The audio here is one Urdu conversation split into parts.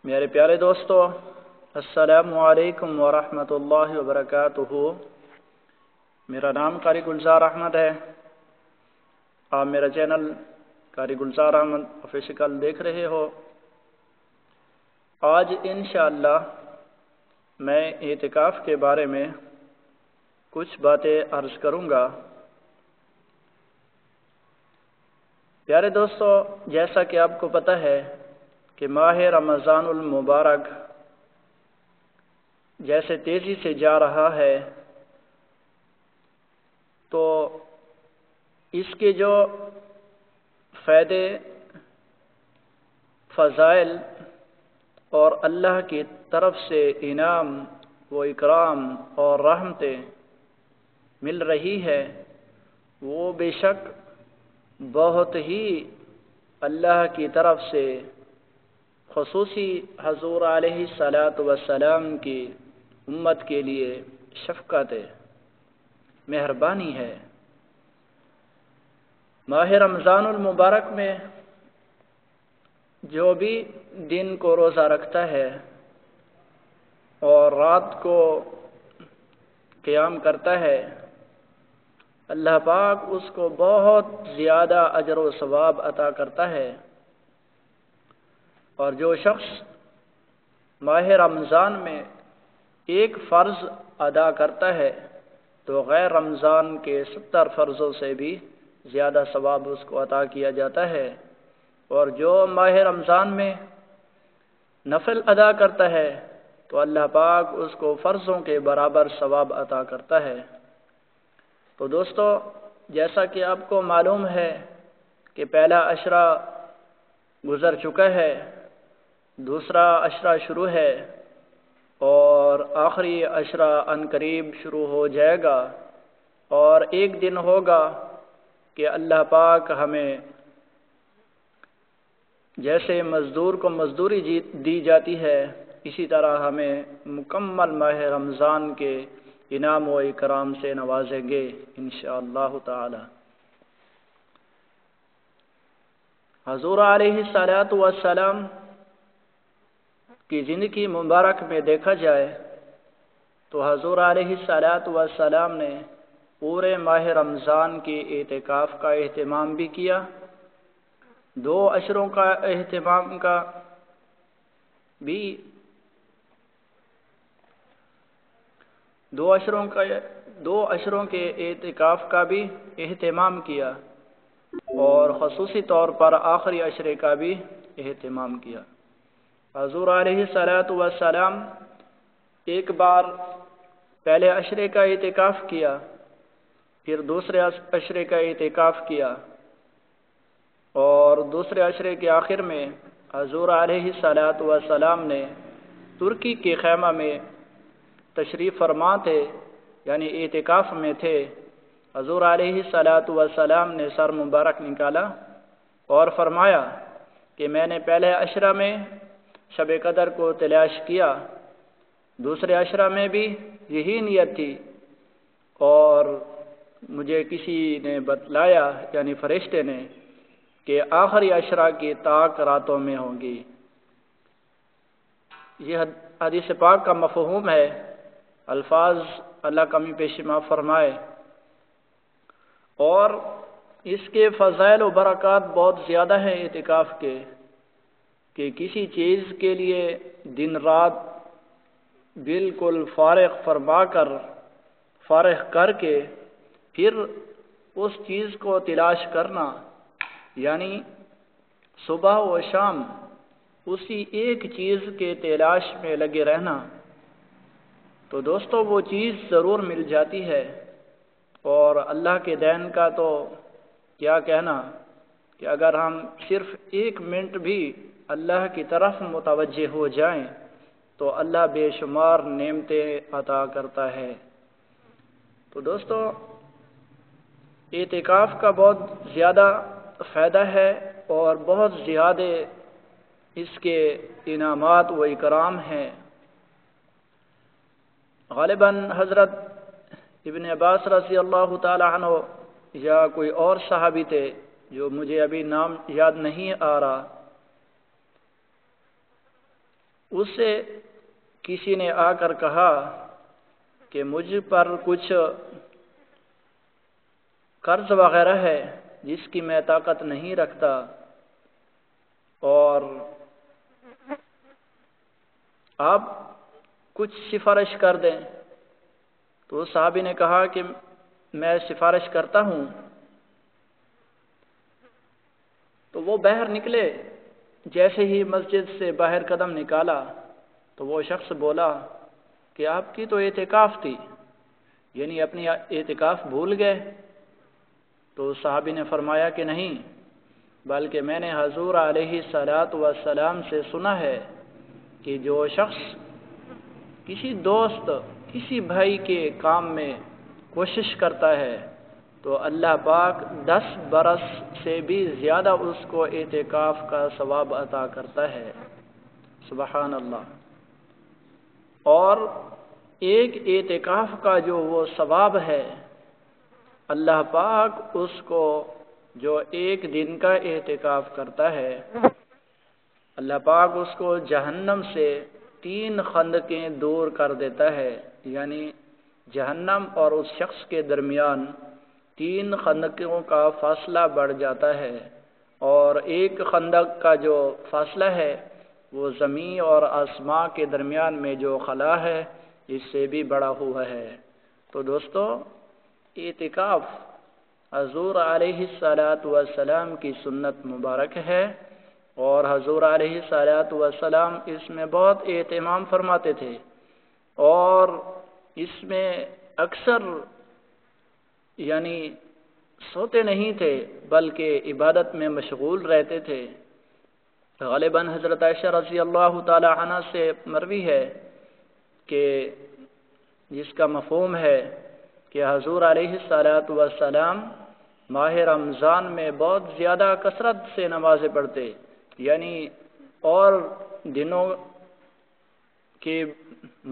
میرے پیارے دوستو، السلام علیکم ورحمۃ اللہ وبرکاتہ۔ میرا نام قاری گلزار احمد ہے۔ آپ میرا چینل قاری گلزار احمد آفیشیل دیکھ رہے ہو۔ آج انشاءاللہ میں اعتکاف کے بارے میں کچھ باتیں عرض کروں گا۔ پیارے دوستو، جیسا کہ آپ کو پتہ ہے کہ ماہ رمضان المبارک جیسے تیزی سے جا رہا ہے، تو اس کے جو فائدے، فضائل اور اللہ کی طرف سے انعام و اکرام اور رحمتیں مل رہی ہے، وہ بے شک بہت ہی اللہ کی طرف سے خصوصی حضور علیہ الصلاۃ والسلام کی امت کے لیے شفقت مہربانی ہے۔ ماہ رمضان المبارک میں جو بھی دن کو روزہ رکھتا ہے اور رات کو قیام کرتا ہے، اللہ پاک اس کو بہت زیادہ اجر و ثواب عطا کرتا ہے۔ اور جو شخص ماہ رمضان میں ایک فرض ادا کرتا ہے تو غیر رمضان کے 70 فرضوں سے بھی زیادہ ثواب اس کو عطا کیا جاتا ہے۔ اور جو ماہ رمضان میں نفل ادا کرتا ہے تو اللہ پاک اس کو فرضوں کے برابر ثواب عطا کرتا ہے۔ تو دوستو، جیسا کہ آپ کو معلوم ہے کہ پہلا عشرہ گزر چکا ہے، دوسرا عشرہ شروع ہے اور آخری عشرہ عنقریب شروع ہو جائے گا، اور ایک دن ہوگا کہ اللہ پاک ہمیں جیسے مزدور کو مزدوری دی جاتی ہے، اسی طرح ہمیں مکمل ماہ رمضان کے انعام و اکرام سے نوازیں گے انشاءاللہ تعالی۔ حضور علیہ الصلاۃ والسلام کی زندگی مبارک میں دیکھا جائے تو حضور علیہ الصلاۃ والسلام نے پورے ماہ رمضان کے اعتکاف کا اہتمام بھی کیا، 2 عشروں کا اہتمام کا بھی 2 عشروں کے اعتکاف کا بھی اہتمام کیا، اور خصوصی طور پر آخری عشرے کا بھی اہتمام کیا۔ حضور علیہ الصلاۃ والسلام ایک بار پہلے عشرے کا اعتکاف کیا، پھر دوسرے عشرے کا اعتکاف کیا، اور دوسرے عشرے کے آخر میں حضور علیہ الصلاۃ والسلام نے ترکی کے خیمہ میں تشریف فرما تھے، یعنی اعتکاف میں تھے۔ حضور علیہ الصلاۃ والسلام نے سر مبارک نکالا اور فرمایا کہ میں نے پہلے عشرہ میں شب قدر کو تلاش کیا، دوسرے عشرہ میں بھی یہی نیت تھی، اور مجھے کسی نے بتلایا، یعنی فرشتے نے، کہ آخری عشرہ کی طاق راتوں میں ہوگی۔ یہ حدیث پاک کا مفہوم ہے، الفاظ اللہ کمی پیشی معاف فرمائے۔ اور اس کے فضائل و برکات بہت زیادہ ہیں اعتکاف کے، کہ کسی چیز کے لیے دن رات بالکل فارغ کر کے پھر اس چیز کو تلاش کرنا، یعنی صبح و شام اسی ایک چیز کے تلاش میں لگے رہنا، تو دوستو وہ چیز ضرور مل جاتی ہے۔ اور اللہ کے دین کا تو کیا کہنا، کہ اگر ہم صرف 1 منٹ بھی اللہ کی طرف متوجہ ہو جائیں تو اللہ بے شمار نعمتیں عطا کرتا ہے۔ تو دوستو، اعتکاف کا بہت زیادہ فائدہ ہے اور بہت زیادہ اس کے انعامات و اکرام ہیں۔ غالباً حضرت ابن عباس رضی اللہ تعالی عنہ یا کوئی اور صحابی تھے، جو مجھے ابھی نام یاد نہیں آ رہا، اس سے کسی نے آ کر کہا کہ مجھ پر کچھ قرض وغیرہ ہے جس کی میں طاقت نہیں رکھتا، اور آپ کچھ سفارش کر دیں۔ تو اس صحابی نے کہا کہ میں سفارش کرتا ہوں۔ تو وہ باہر نکلے، جیسے ہی مسجد سے باہر قدم نکالا تو وہ شخص بولا کہ آپ کی تو اعتکاف تھی، یعنی اپنی اعتکاف بھول گئے۔ تو صحابی نے فرمایا کہ نہیں، بلکہ میں نے حضور علیہ السلام سے سنا ہے کہ جو شخص کسی دوست، کسی بھائی کے کام میں کوشش کرتا ہے تو اللہ پاک 10 برس سے بھی زیادہ اس کو اعتکاف کا ثواب عطا کرتا ہے۔ سبحان اللہ۔ اور ایک اعتکاف کا جو وہ ثواب ہے، اللہ پاک اس کو جو ایک دن کا اعتکاف کرتا ہے، اللہ پاک اس کو جہنم سے 3 خندقیں دور کر دیتا ہے، یعنی جہنم اور اس شخص کے درمیان 3 خندقوں کا فاصلہ بڑھ جاتا ہے، اور ایک خندق کا جو فاصلہ ہے وہ زمین اور آسمان کے درمیان میں جو خلا ہے اس سے بھی بڑا ہوا ہے۔ تو دوستو، اعتکاف حضور علیہ السلام کی سنت مبارک ہے، اور حضور علیہ السلام اس میں بہت اہتمام فرماتے تھے، اور اس میں اکثر یعنی سوتے نہیں تھے بلکہ عبادت میں مشغول رہتے تھے۔ غالباً حضرت عائشہ رضی اللہ تعالی عنہ سے مروی ہے کہ جس کا مفہوم ہے کہ حضور علیہ السلام ماہ رمضان میں بہت زیادہ کثرت سے نمازیں پڑھتے، یعنی اور دنوں کی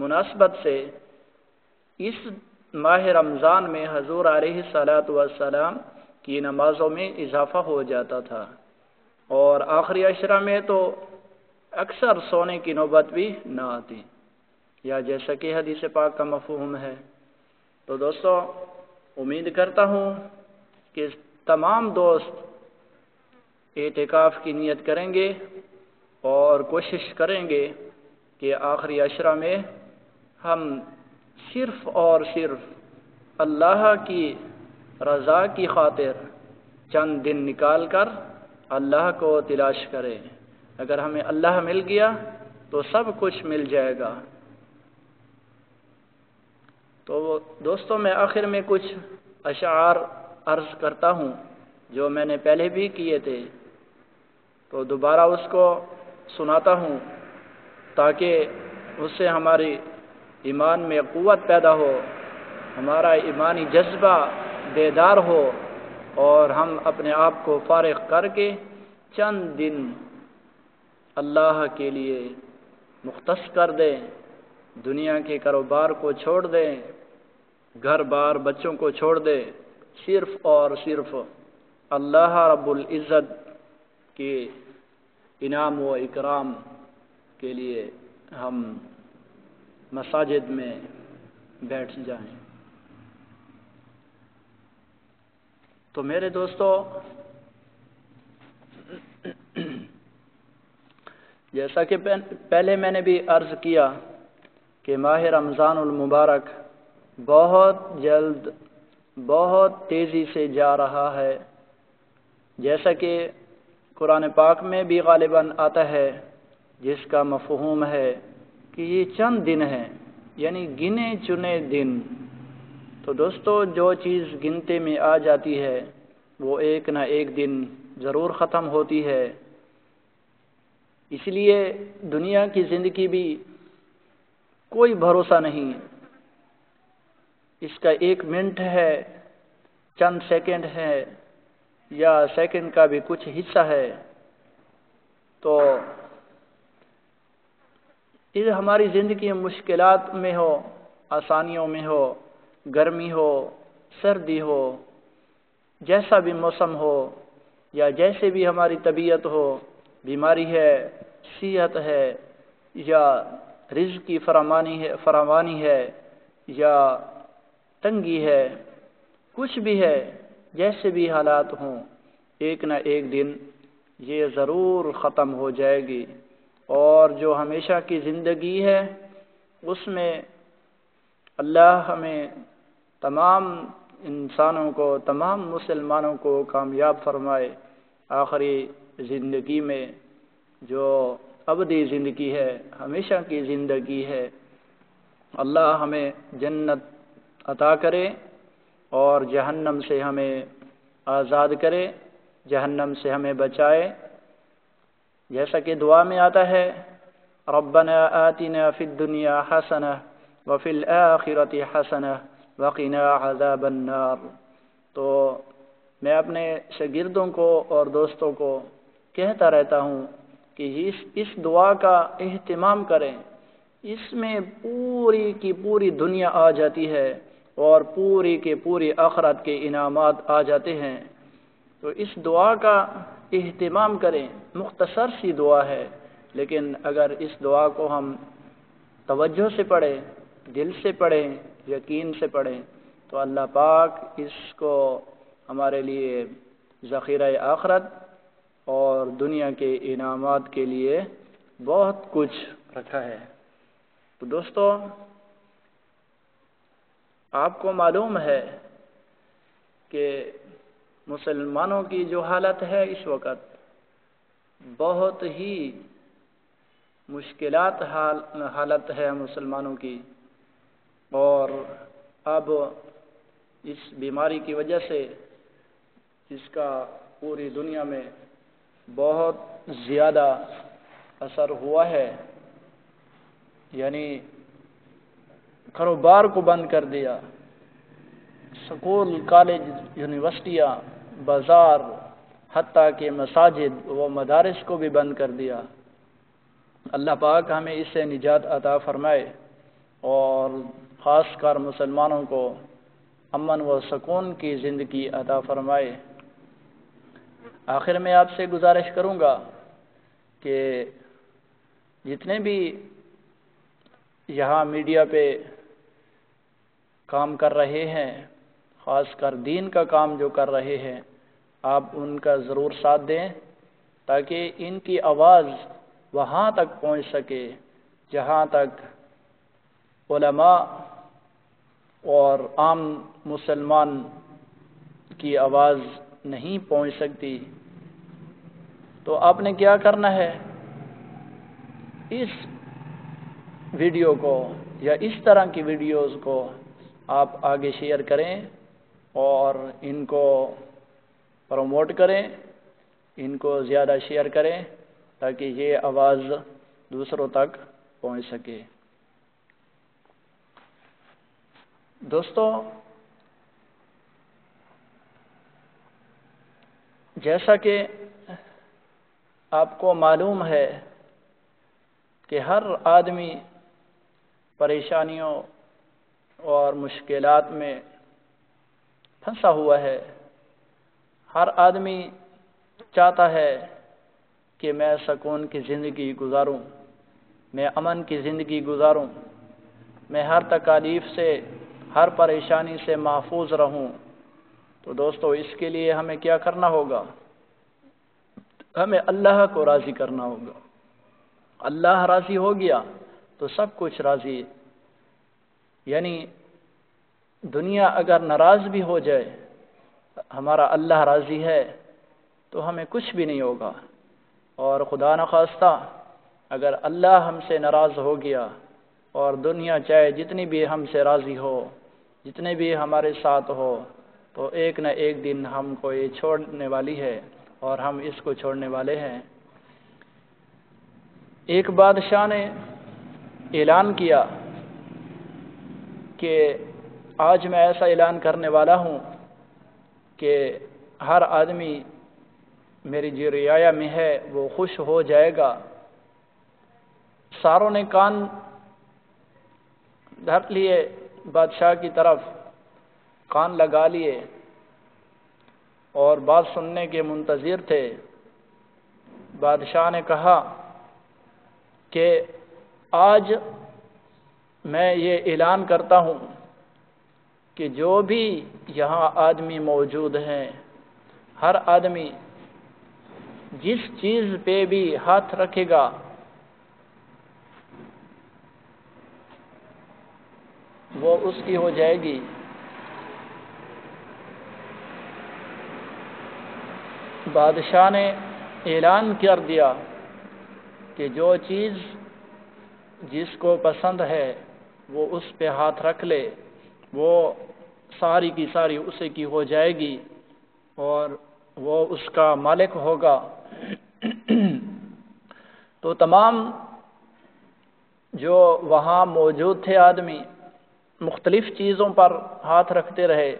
مناسبت سے اس ماہ رمضان میں حضور علیہ السلام کی نمازوں میں اضافہ ہو جاتا تھا، اور آخری عشرہ میں تو اکثر سونے کی نوبت بھی نہ آتی، یا جیسا کہ حدیث پاک کا مفہوم ہے۔ تو دوستو، امید کرتا ہوں کہ تمام دوست اعتکاف کی نیت کریں گے اور کوشش کریں گے کہ آخری عشرہ میں ہم صرف اور صرف اللہ کی رضا کی خاطر چند دن نکال کر اللہ کو تلاش کریں۔ اگر ہمیں اللہ مل گیا تو سب کچھ مل جائے گا۔ تو دوستوں، میں آخر میں کچھ اشعار عرض کرتا ہوں جو میں نے پہلے بھی کیے تھے، تو دوبارہ اس کو سناتا ہوں تاکہ اس سے ہماری ایمان میں قوت پیدا ہو، ہمارا ایمانی جذبہ بیدار ہو، اور ہم اپنے آپ کو فارغ کر کے چند دن اللہ کے لیے مختص کر دیں، دنیا کے کاروبار کو چھوڑ دیں، گھر بار بچوں کو چھوڑ دیں، صرف اور صرف اللہ رب العزت کے انعام و اکرام کے لیے ہم مساجد میں بیٹھ جائیں۔ تو میرے دوستو، جیسا کہ پہلے میں نے بھی عرض کیا کہ ماہ رمضان المبارک بہت جلد، بہت تیزی سے جا رہا ہے، جیسا کہ قرآن پاک میں بھی غالباً آتا ہے، جس کا مفہوم ہے کہ یہ چند دن ہیں، یعنی گنے چنے دن۔ تو دوستو، جو چیز گنتے میں آ جاتی ہے وہ ایک نہ ایک دن ضرور ختم ہوتی ہے، اس لیے دنیا کی زندگی بھی کوئی بھروسہ نہیں، اس کا 1 منٹ ہے، چند سیکنڈ ہے، یا سیکنڈ کا بھی کچھ حصہ ہے۔ تو یہ ہماری زندگی مشکلات میں ہو، آسانیوں میں ہو، گرمی ہو، سردی ہو، جیسا بھی موسم ہو، یا جیسے بھی ہماری طبیعت ہو، بیماری ہے، صحت ہے، یا رزق کی فراوانی ہے یا تنگی ہے، کچھ بھی ہے، جیسے بھی حالات ہوں، ایک نہ ایک دن یہ ضرور ختم ہو جائے گی، اور جو ہمیشہ کی زندگی ہے اس میں اللہ ہمیں تمام انسانوں کو، تمام مسلمانوں کو کامیاب فرمائے۔ آخری زندگی میں جو ابدی زندگی ہے، ہمیشہ کی زندگی ہے، اللہ ہمیں جنت عطا کرے اور جہنم سے ہمیں آزاد کرے، جہنم سے ہمیں بچائے، جیسا کہ دعا میں آتا ہے ربنا آتنا فی الدنیا حسنہ وفی الآخرۃ حسنہ وقنا عذاب النار۔ تو میں اپنے شاگردوں کو اور دوستوں کو کہتا رہتا ہوں کہ اس دعا کا اہتمام کریں، اس میں پوری کی پوری دنیا آ جاتی ہے اور پوری کی پوری آخرت کے انعامات آ جاتے ہیں۔ تو اس دعا کا اہتمام کریں، مختصر سی دعا ہے، لیکن اگر اس دعا کو ہم توجہ سے پڑھیں، دل سے پڑھیں، یقین سے پڑھیں، تو اللہ پاک اس کو ہمارے لیے ذخیرہ آخرت اور دنیا کے انعامات کے لیے بہت کچھ رکھا ہے۔ تو دوستو، آپ کو معلوم ہے کہ مسلمانوں کی جو حالت ہے اس وقت بہت ہی مشکلات حالت ہے مسلمانوں کی، اور اب اس بیماری کی وجہ سے اس کا پوری دنیا میں بہت زیادہ اثر ہوا ہے، یعنی کاروبار کو بند کر دیا، سکول، کالج، یونیورسٹیاں، بازار، حتیٰ کہ مساجد و مدارس کو بھی بند کر دیا۔ اللہ پاک ہمیں اس سے نجات عطا فرمائے اور خاص کر مسلمانوں کو امن و سکون کی زندگی عطا فرمائے۔ آخر میں آپ سے گزارش کروں گا کہ جتنے بھی یہاں میڈیا پہ کام کر رہے ہیں، خاص کر دین کا کام جو کر رہے ہیں، آپ ان کا ضرور ساتھ دیں تاکہ ان کی آواز وہاں تک پہنچ سکے جہاں تک علماء اور عام مسلمان کی آواز نہیں پہنچ سکتی۔ تو آپ نے کیا کرنا ہے، اس ویڈیو کو یا اس طرح کی ویڈیوز کو آپ آگے شیئر کریں اور ان کو پروموٹ کریں، ان کو زیادہ شیئر کریں تاکہ یہ آواز دوسروں تک پہنچ سکے۔ دوستو، جیسا کہ آپ کو معلوم ہے کہ ہر آدمی پریشانیوں اور مشکلات میں پھنسا ہوا ہے، ہر آدمی چاہتا ہے کہ میں سکون کی زندگی گزاروں، میں امن کی زندگی گزاروں، میں ہر تکالیف سے، ہر پریشانی سے محفوظ رہوں۔ تو دوستو، اس کے لیے ہمیں کیا کرنا ہوگا؟ ہمیں اللہ کو راضی کرنا ہوگا۔ اللہ راضی ہو گیا تو سب کچھ راضی، یعنی دنیا اگر ناراض بھی ہو جائے، ہمارا اللہ راضی ہے تو ہمیں کچھ بھی نہیں ہوگا، اور خدا نخواستہ اگر اللہ ہم سے ناراض ہو گیا اور دنیا چاہے جتنی بھی ہم سے راضی ہو، جتنے بھی ہمارے ساتھ ہو، تو ایک نہ ایک دن ہم کو یہ چھوڑنے والی ہے اور ہم اس کو چھوڑنے والے ہیں۔ ایک بادشاہ نے اعلان کیا کہ آج میں ایسا اعلان کرنے والا ہوں کہ ہر آدمی میری جو رعایا میں ہے وہ خوش ہو جائے گا۔ ساروں نے کان دھر لیے، بادشاہ کی طرف کان لگا لیے اور بات سننے کے منتظر تھے۔ بادشاہ نے کہا کہ آج میں یہ اعلان کرتا ہوں کہ جو بھی یہاں آدمی موجود ہیں، ہر آدمی جس چیز پہ بھی ہاتھ رکھے گا وہ اس کی ہو جائے گی۔ بادشاہ نے اعلان کر دیا کہ جو چیز جس کو پسند ہے وہ اس پہ ہاتھ رکھ لے، وہ ساری کی ساری اسے کی ہو جائے گی اور وہ اس کا مالک ہوگا۔ تو تمام جو وہاں موجود تھے آدمی مختلف چیزوں پر ہاتھ رکھتے رہے۔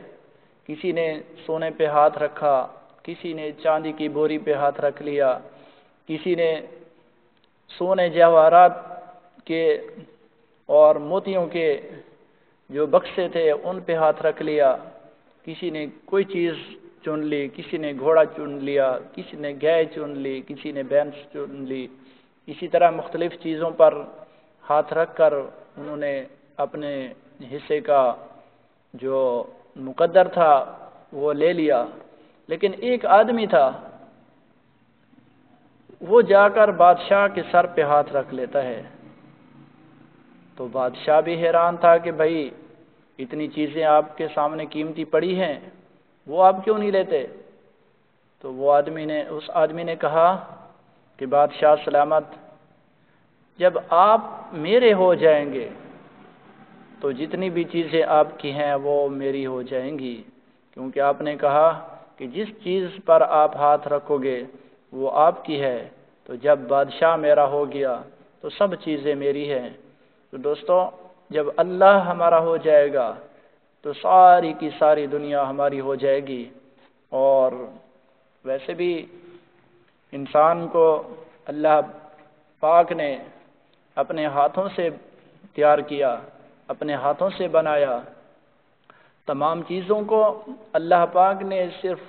کسی نے سونے پہ ہاتھ رکھا، کسی نے چاندی کی بوری پہ ہاتھ رکھ لیا، کسی نے سونے جواہرات کے اور موتیوں کے جو بکسے تھے ان پہ ہاتھ رکھ لیا، کسی نے کوئی چیز چن لی، کسی نے گھوڑا چن لیا، کسی نے گائے چن لی، کسی نے بھینس چن لی۔ اسی طرح مختلف چیزوں پر ہاتھ رکھ کر انہوں نے اپنے حصے کا جو مقدر تھا وہ لے لیا۔ لیکن ایک آدمی تھا، وہ جا کر بادشاہ کے سر پہ ہاتھ رکھ لیتا ہے۔ تو بادشاہ بھی حیران تھا کہ بھائی اتنی چیزیں آپ کے سامنے قیمتی پڑی ہیں، وہ آپ کیوں نہیں لیتے؟ تو اس آدمی نے کہا کہ بادشاہ سلامت، جب آپ میرے ہو جائیں گے تو جتنی بھی چیزیں آپ کی ہیں وہ میری ہو جائیں گی، کیونکہ آپ نے کہا کہ جس چیز پر آپ ہاتھ رکھو گے وہ آپ کی ہے۔ تو جب بادشاہ میرا ہو گیا تو سب چیزیں میری ہیں۔ تو دوستو، جب اللہ ہمارا ہو جائے گا تو ساری کی ساری دنیا ہماری ہو جائے گی۔ اور ویسے بھی انسان کو اللہ پاک نے اپنے ہاتھوں سے تیار کیا، اپنے ہاتھوں سے بنایا۔ تمام چیزوں کو اللہ پاک نے صرف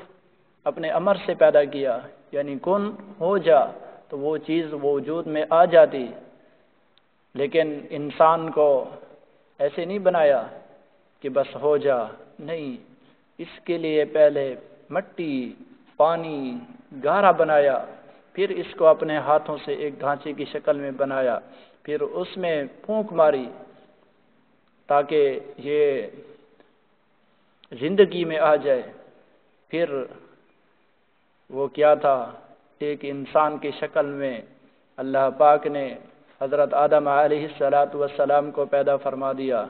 اپنے امر سے پیدا کیا، یعنی کن ہو جا تو وہ چیز وجود میں آ جاتی۔ لیکن انسان کو ایسے نہیں بنایا کہ بس ہو جا، نہیں، اس کے لیے پہلے مٹی، پانی، گارا بنایا، پھر اس کو اپنے ہاتھوں سے ایک ڈھانچے کی شکل میں بنایا، پھر اس میں پھونک ماری تاکہ یہ زندگی میں آ جائے۔ پھر وہ کیا تھا، ایک انسان کی شکل میں اللہ پاک نے حضرت آدم علیہ السلام کو پیدا فرما دیا،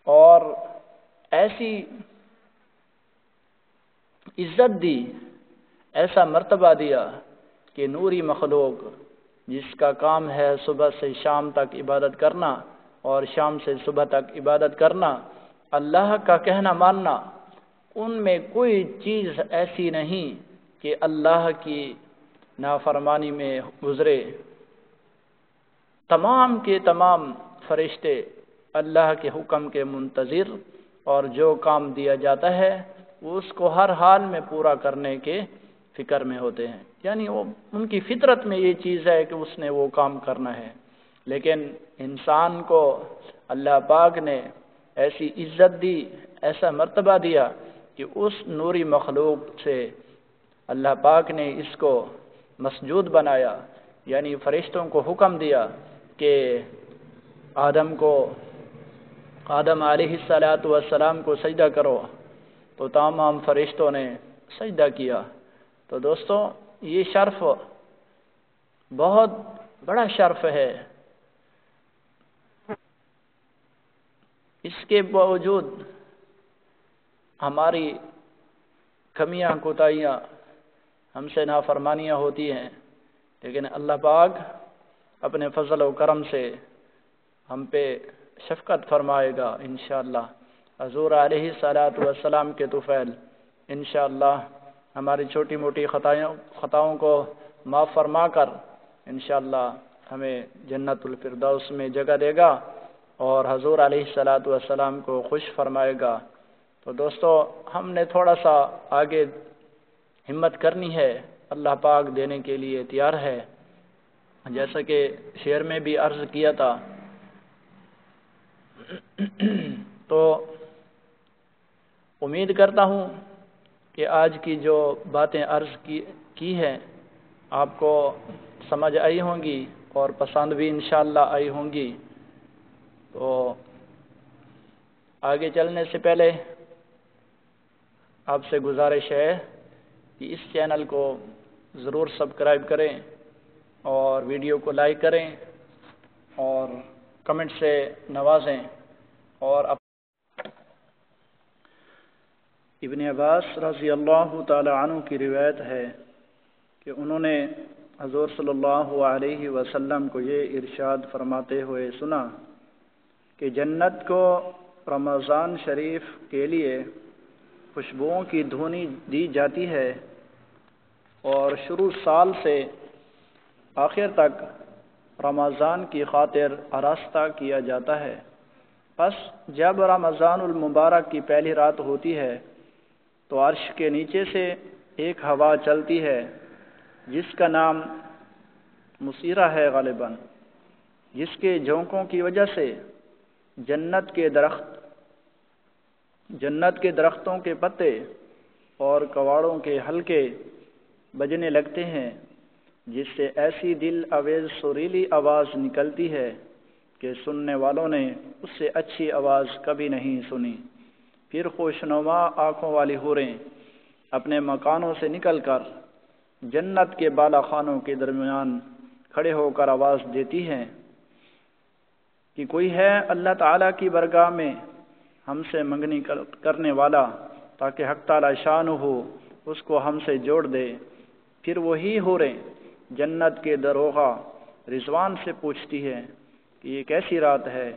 اور ایسی عزت دی، ایسا مرتبہ دیا کہ نوری مخلوق جس کا کام ہے صبح سے شام تک عبادت کرنا اور شام سے صبح تک عبادت کرنا، اللہ کا کہنا ماننا، ان میں کوئی چیز ایسی نہیں کہ اللہ کی نافرمانی میں گزرے۔ تمام کے تمام فرشتے اللہ کے حکم کے منتظر، اور جو کام دیا جاتا ہے وہ اس کو ہر حال میں پورا کرنے کے فکر میں ہوتے ہیں، یعنی وہ ان کی فطرت میں یہ چیز ہے کہ اس نے وہ کام کرنا ہے۔ لیکن انسان کو اللہ پاک نے ایسی عزت دی، ایسا مرتبہ دیا کہ اس نوری مخلوق سے اللہ پاک نے اس کو مسجود بنایا، یعنی فرشتوں کو حکم دیا کہ آدم علیہ السلام کو سجدہ کرو، تو تمام فرشتوں نے سجدہ کیا۔ تو دوستو، یہ شرف بہت بڑا شرف ہے۔ اس کے باوجود ہماری کمیاں کوتاہیاں، ہم سے نافرمانیاں ہوتی ہیں، لیکن اللہ پاک اپنے فضل و کرم سے ہم پہ شفقت فرمائے گا انشاءاللہ۔ حضور علیہ السلام کے طفیل انشاءاللہ ہماری چھوٹی موٹی خطاؤں کو معاف فرما کر انشاءاللہ ہمیں جنت الفردوس میں جگہ دے گا اور حضور علیہ السلام کو خوش فرمائے گا۔ تو دوستو، ہم نے تھوڑا سا آگے ہمت کرنی ہے، اللہ پاک دینے کے لیے تیار ہے۔ جیسا کہ شعر میں بھی عرض کیا تھا تو امید کرتا ہوں کہ آج کی جو باتیں عرض کی ہیں آپ کو سمجھ آئی ہوں گی اور پسند بھی انشاءاللہ آئی ہوں گی۔ تو آگے چلنے سے پہلے آپ سے گزارش ہے کہ اس چینل کو ضرور سبسکرائب کریں اور ویڈیو کو لائک کریں اور کمنٹ سے نوازیں۔ اور ابن عباس رضی اللہ تعالی عنہ کی روایت ہے کہ انہوں نے حضور صلی اللہ علیہ وسلم کو یہ ارشاد فرماتے ہوئے سنا کہ جنت کو رمضان شریف کے لیے خوشبوؤں کی دھونی دی جاتی ہے اور شروع سال سے آخر تک رمضان کی خاطر آراستہ کیا جاتا ہے۔ پس جب رمضان المبارک کی پہلی رات ہوتی ہے تو عرش کے نیچے سے ایک ہوا چلتی ہے جس کا نام مسیرہ ہے غالباً، جس کے جھونکوں کی وجہ سے جنت کے درختوں کے پتے اور کواڑوں کے حلقے بجنے لگتے ہیں، جس سے ایسی دل آویز سریلی آواز نکلتی ہے کہ سننے والوں نے اس سے اچھی آواز کبھی نہیں سنی۔ پھر خوشنما آنکھوں والی حوریں اپنے مکانوں سے نکل کر جنت کے بالا خانوں کے درمیان کھڑے ہو کر آواز دیتی ہیں کہ کوئی ہے اللہ تعالیٰ کی بارگاہ میں ہم سے منگنی کرنے والا، تاکہ حق تعالیٰ شان ہو اس کو ہم سے جوڑ دے۔ پھر وہی حوریں جنت کے دروغہ رضوان سے پوچھتی ہے کہ یہ کیسی رات ہے؟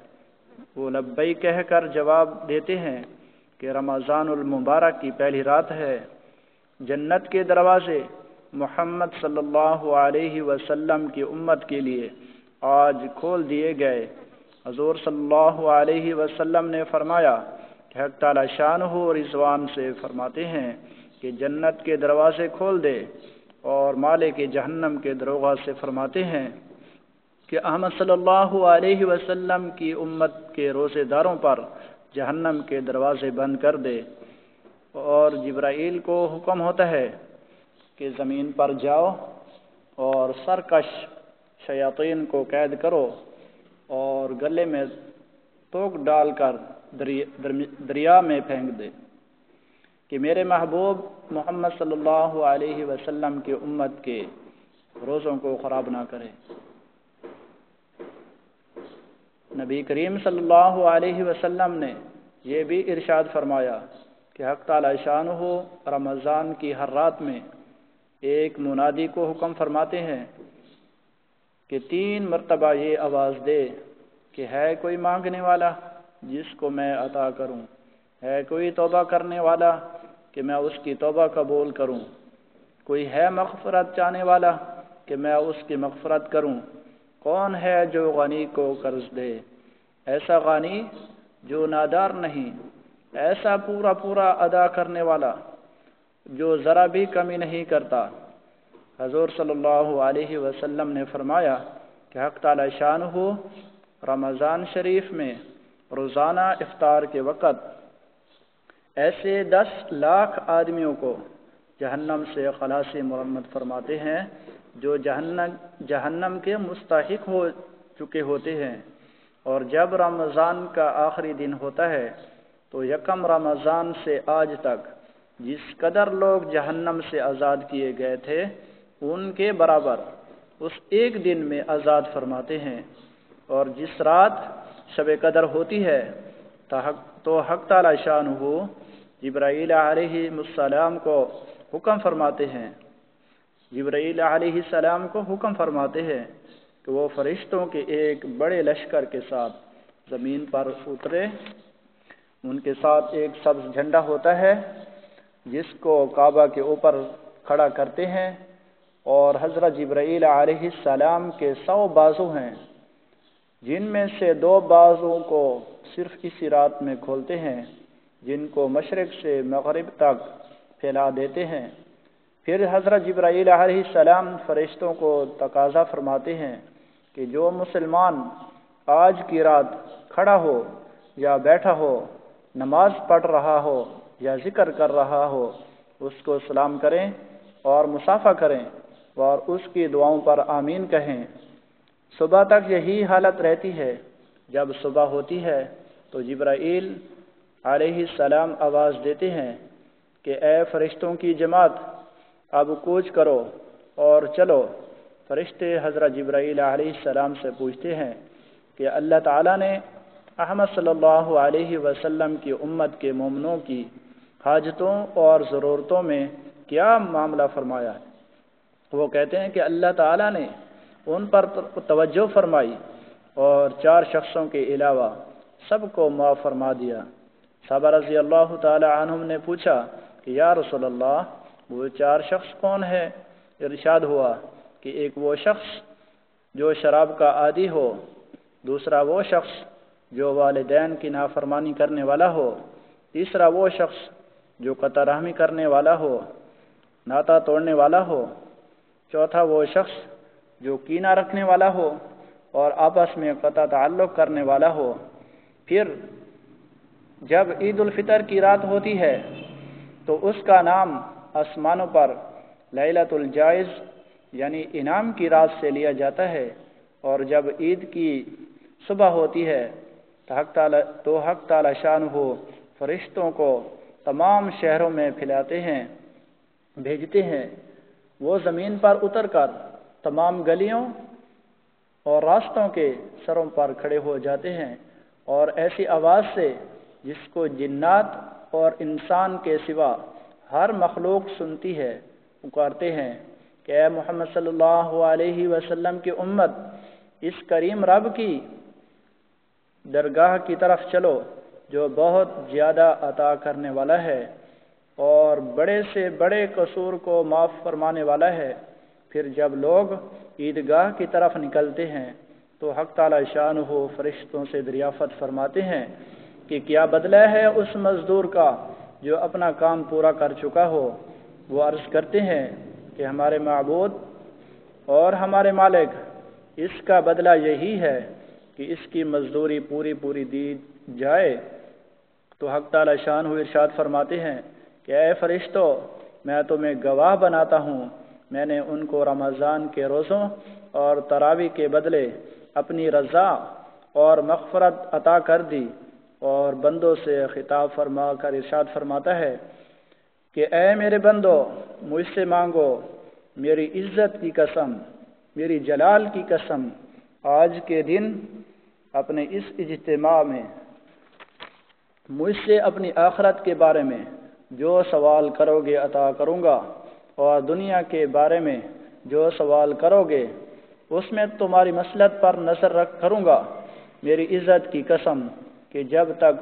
وہ لبیک کہہ کر جواب دیتے ہیں کہ رمضان المبارک کی پہلی رات ہے۔ جنت کے دروازے محمد صلی اللہ علیہ وسلم کی امت کے لیے آج کھول دیے گئے۔ حضور صلی اللہ علیہ وسلم نے فرمایا کہ حق تعالی شان ہو رضوان سے فرماتے ہیں کہ جنت کے دروازے کھول دے، اور مالک جہنم کے دروغہ سے فرماتے ہیں کہ احمد صلی اللہ علیہ وسلم کی امت کے روزے داروں پر جہنم کے دروازے بند کر دے۔ اور جبرائیل کو حکم ہوتا ہے کہ زمین پر جاؤ اور سرکش شیاطین کو قید کرو اور گلے میں توک ڈال کر دریا میں پھینک دے کہ میرے محبوب محمد صلی اللہ علیہ وسلم کی امت کے روزوں کو خراب نہ کرے۔ نبی کریم صلی اللہ علیہ وسلم نے یہ بھی ارشاد فرمایا کہ حق تعالی شان ہو رمضان کی ہر رات میں ایک منادی کو حکم فرماتے ہیں کہ 3 مرتبہ یہ آواز دے کہ ہے کوئی مانگنے والا جس کو میں عطا کروں، ہے کوئی توبہ کرنے والا کہ میں اس کی توبہ قبول کروں، کوئی ہے مغفرت چاہنے والا کہ میں اس کی مغفرت کروں، کون ہے جو غنی کو قرض دے، ایسا غنی جو نادار نہیں، ایسا پورا پورا ادا کرنے والا جو ذرا بھی کمی نہیں کرتا۔ حضور صلی اللہ علیہ وسلم نے فرمایا کہ حق تعالی شان ہو رمضان شریف میں روزانہ افطار کے وقت ایسے 10 لاکھ آدمیوں کو جہنم سے خلاصی مرمت فرماتے ہیں جو جہنم کے مستحق ہو چکے ہوتے ہیں۔ اور جب رمضان کا آخری دن ہوتا ہے تو یکم رمضان سے آج تک جس قدر لوگ جہنم سے آزاد کیے گئے تھے ان کے برابر اس ایک دن میں آزاد فرماتے ہیں۔ اور جس رات شب قدر ہوتی ہے تو حق تعالی شان ہو جبرائیل علیہ السلام کو حکم فرماتے ہیں کہ وہ فرشتوں کے ایک بڑے لشکر کے ساتھ زمین پر اترے۔ ان کے ساتھ ایک سبز جھنڈا ہوتا ہے جس کو کعبہ کے اوپر کھڑا کرتے ہیں، اور حضرت جبرائیل علیہ السلام کے 100 بازو ہیں جن میں سے 2 بازوں کو صرف اسی رات میں کھولتے ہیں، جن کو مشرق سے مغرب تک پھیلا دیتے ہیں۔ پھر حضرت جبرائیل علیہ السلام فرشتوں کو تقاضا فرماتے ہیں کہ جو مسلمان آج کی رات کھڑا ہو یا بیٹھا ہو، نماز پڑھ رہا ہو یا ذکر کر رہا ہو، اس کو سلام کریں اور مصافحہ کریں اور اس کی دعاؤں پر آمین کہیں۔ صبح تک یہی حالت رہتی ہے۔ جب صبح ہوتی ہے تو جبرائیل علیہ السلام آواز دیتے ہیں کہ اے فرشتوں کی جماعت، اب کوچ کرو اور چلو۔ فرشتے حضرت جبرائیل علیہ السلام سے پوچھتے ہیں کہ اللہ تعالیٰ نے احمد صلی اللہ علیہ وسلم کی امت کے مومنوں کی حاجتوں اور ضرورتوں میں کیا معاملہ فرمایا ہے؟ وہ کہتے ہیں کہ اللہ تعالیٰ نے ان پر توجہ فرمائی اور 4 شخصوں کے علاوہ سب کو معاف فرما دیا۔ صحابہ رضی اللہ تعالی عنہم نے پوچھا کہ یا رسول اللہ، وہ 4 شخص کون ہے؟ ارشاد ہوا کہ ایک وہ شخص جو شراب کا عادی ہو، دوسرا وہ شخص جو والدین کی نافرمانی کرنے والا ہو، تیسرا وہ شخص جو قطع رحمی کرنے والا ہو، ناطہ توڑنے والا ہو، چوتھا وہ شخص جو کینہ رکھنے والا ہو اور آپس میں قطع تعلق کرنے والا ہو۔ پھر جب عید الفطر کی رات ہوتی ہے تو اس کا نام آسمانوں پر لیلۃ الجائز یعنی انعام کی رات سے لیا جاتا ہے، اور جب عید کی صبح ہوتی ہے تو حق تعالی شانہ فرشتوں کو تمام شہروں میں بھیجتے ہیں۔ وہ زمین پر اتر کر تمام گلیوں اور راستوں کے سروں پر کھڑے ہو جاتے ہیں اور ایسی آواز سے جس کو جنات اور انسان کے سوا ہر مخلوق سنتی ہے، پکارتے ہیں کہ اے محمد صلی اللہ علیہ وسلم کی امت، اس کریم رب کی درگاہ کی طرف چلو جو بہت زیادہ عطا کرنے والا ہے اور بڑے سے بڑے قصور کو معاف فرمانے والا ہے۔ پھر جب لوگ عیدگاہ کی طرف نکلتے ہیں تو حق تعالی شانہ فرشتوں سے دریافت فرماتے ہیں کہ کیا بدلہ ہے اس مزدور کا جو اپنا کام پورا کر چکا ہو؟ وہ عرض کرتے ہیں کہ ہمارے معبود اور ہمارے مالک، اس کا بدلہ یہی ہے کہ اس کی مزدوری پوری دی جائے۔ تو حق تعالی شانہ ارشاد فرماتے ہیں کہ اے فرشتوں، میں تمہیں گواہ بناتا ہوں، میں نے ان کو رمضان کے روزوں اور تراویح کے بدلے اپنی رضا اور مغفرت عطا کر دی۔ اور بندوں سے خطاب فرما کر ارشاد فرماتا ہے کہ اے میرے بندو، مجھ سے مانگو، میری عزت کی قسم، میری جلال کی قسم، آج کے دن اپنے اس اجتماع میں مجھ سے اپنی آخرت کے بارے میں جو سوال کرو گے عطا کروں گا، اور دنیا کے بارے میں جو سوال کرو گے اس میں تمہاری مصلحت پر نظر کروں گا۔ میری عزت کی قسم کہ جب تک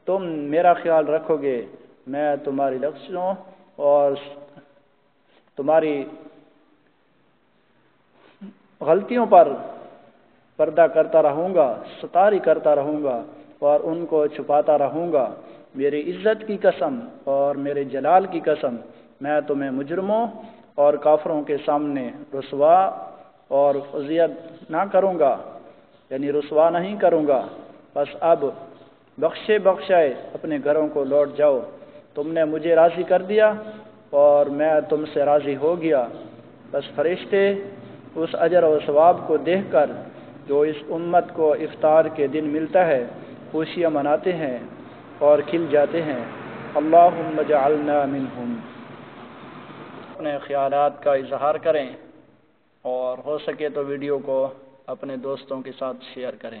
تم میرا خیال رکھو گے، میں تمہاری لفظوں اور تمہاری غلطیوں پر پردہ کرتا رہوں گا، ستاری کرتا رہوں گا اور ان کو چھپاتا رہوں گا۔ میری عزت کی قسم اور میرے جلال کی قسم، میں تمہیں مجرموں اور کافروں کے سامنے رسوا اور فضیحت نہ کروں گا، یعنی رسوا نہیں کروں گا۔ بس اب بخشائے اپنے گھروں کو لوٹ جاؤ، تم نے مجھے راضی کر دیا اور میں تم سے راضی ہو گیا۔ بس فرشتے اس اجر و ثواب کو دیکھ کر جو اس امت کو افطار کے دن ملتا ہے، خوشیاں مناتے ہیں اور کھل جاتے ہیں۔ اللہم اجعلنا منہم۔ اپنے خیالات کا اظہار کریں اور ہو سکے تو ویڈیو کو اپنے دوستوں کے ساتھ شیئر کریں۔